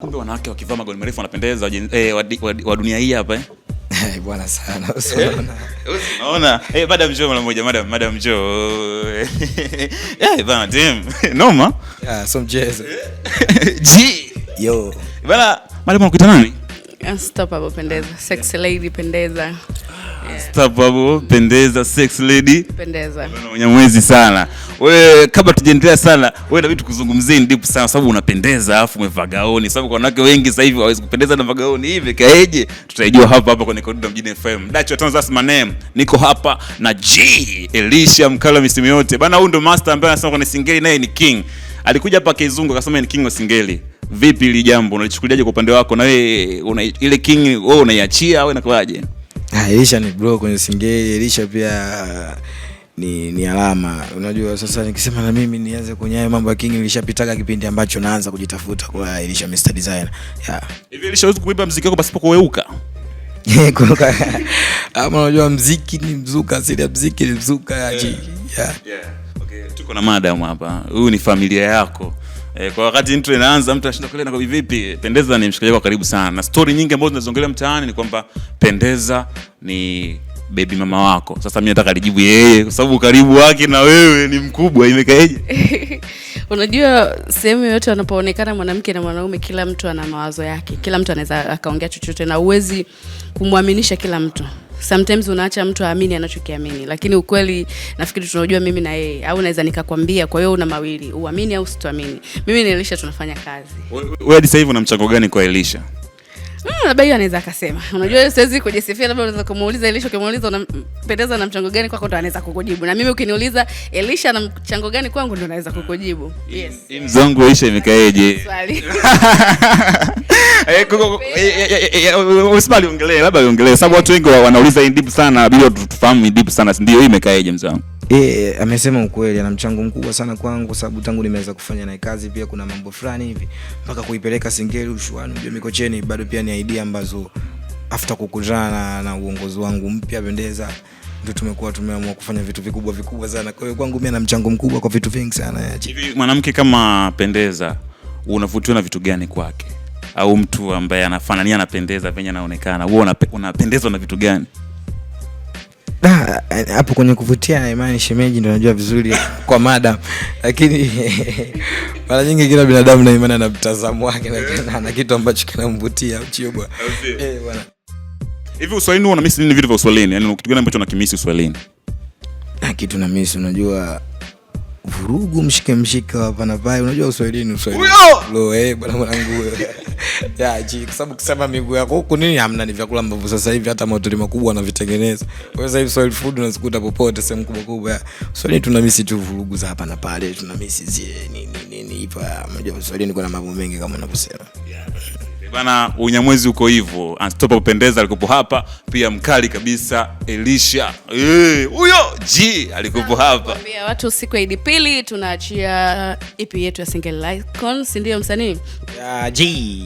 Kumbe wanawake wakivaa magoli marefu wanapendeza wa dunia hii hapa bwana sana. Unaona? Madam Joe mara moja, Madam Joe. Bana damn. Noma? So mchezo. G. Yo. Bana, madam unakuita nani? Unstoppable pendeza, sexy lady pendeza. Unstoppable pendeza, sexy lady Pendeza. Mnyamwezi sana. Wewe kabla tujaendelea sana, wewe inabidi kuzungumzie deep sana sababu unapendeza afu umevaa gauni. Sababu kwa wanawake wengi sasa hivi hawezi kupendeza na gauni hivi kaeje? Tutaijua hapa kwenye Kodido Mjini FM. Dacho Tanzania, that's my name. Niko hapa na G Elisha Mkala misimu yote. Bana huyu ndo master ambaye anasema kwenye singeli naye ni king. Alikuja hapa kizungu akasema ni king wa singeli. Vipi hili jambo unalichukuliaje kwa upande wako? Na wewe ile king wewe unaiachia au inakwaje? Elisha ni bro kwenye singeli. Elisha pia ni alama. Unajua sasa nikisema na mimi nianze kwenye mambo ya king, nilishapitaga kipindi ambacho naanza kujitafuta kwa Elisha Mr Designer. Hivi Elisha huwezi kuimba muziki wako pasipo kuweuka? Ama unajua muziki ni mzuka, asili ya muziki ni mzuka ya G. Okay, tuko na madam hapa. Huyu ni familia yako. Kwa wakati intro inaanza mtu anashinda kule na kwa vipi? Pendeza ni mshikaji wako karibu sana. Na story nyingi ambazo tunazongelea mtaani ni kwamba Pendeza ni baby mama wako. Sasa mimi nataka nijibu yeye kwa sababu karibu wake na wewe ni mkubwa, imekaeje? Unajua sehemu yote wanapoonekana mwanamke na mwanaume, kila mtu ana mawazo yake. Kila mtu anaweza akaongea chochote na uwezi kumwaminisha kila mtu. Sometimes unaacha mtu aamini anachokiamini, lakini ukweli nafikiri tunajua mimi na yeye, au naweza nikakwambia. Kwa hiyo una mawili, uamini au usituamini. Mimi na Elisha tunafanya kazi. Wewe hadi sasa hivi una mchango gani kwa Elisha? Labda yeye anaweza akasema. Unajua siwezi kujisifia, labda unaweza kumuuliza Elisha, ukimuuliza unampendeza na mchango gani kwako, ndo anaweza kukujibu. Na mimi ukiniuliza Elisha na mchango gani kwangu, ndo naweza kukujibu. Yes. Mzangu Elisha imekaeje? Swali. Usibali ongelee, labda ongelee sababu watu wengi wanauliza in deep sana, bila tufahamu deep sana, ndio hii imekaeje mzangu? Amesema ukweli, ana mchango mkubwa sana kwangu sababu tangu nimeweza kufanya naye kazi pia kuna mambo fulani hivi mpaka kuipeleka singeli Ushuani ndio Mikocheni, bado pia ni idea ambazo after kukutana na uongozi wangu mpya Pendeza ndio tumeamua kufanya vitu vikubwa sana. Kwa hiyo kwangu mimi ana mchango mkubwa kwa vitu vingi sana. Hivi mwanamke kama Pendeza unavutiwa na vitu gani kwake? Au mtu ambaye anafanania anapendeza venye anaonekana, wewe unapendezwa na vitu gani? Hapo kwenye kuvutia na imani shemeji ndio najua vizuri kwa madam, lakini mara nyingi kila binadamu na imani na mtazamo wake na kitu ambacho kinamvutia uchibwa. Bwana. Hivi Uswahilini una miss nini vitu vya Uswahilini? Yaani kitu gani ambacho unakimisi Uswahilini? Kitu na miss unajua vurugu mshike hapa na pale, unajua Uswahilini bwana mwanangu. Kwa sababu kusema miguu yako huko nini hamna, ni vyakula ambavyo sasa hivi hata mahoteli makubwa wanavitengeneza. Kwa hiyo sasa hivi Swahili food unazikuta popote sehemu kubwa. Swahili tunamisi tu vurugu za hapa na pale, tunamisi zile nini hivyo. Unajua Swahili kuna mambo mengi kama unavyosema. Bana, unyamwezi uko hivyo. Unstoppable Pendeza alikupo hapa, pia mkali kabisa Elisha. Huyo G alikupo hapa. Pia watu siku ya Idipili tunaachia EP yetu ya single Icon, si ndio msanii? G.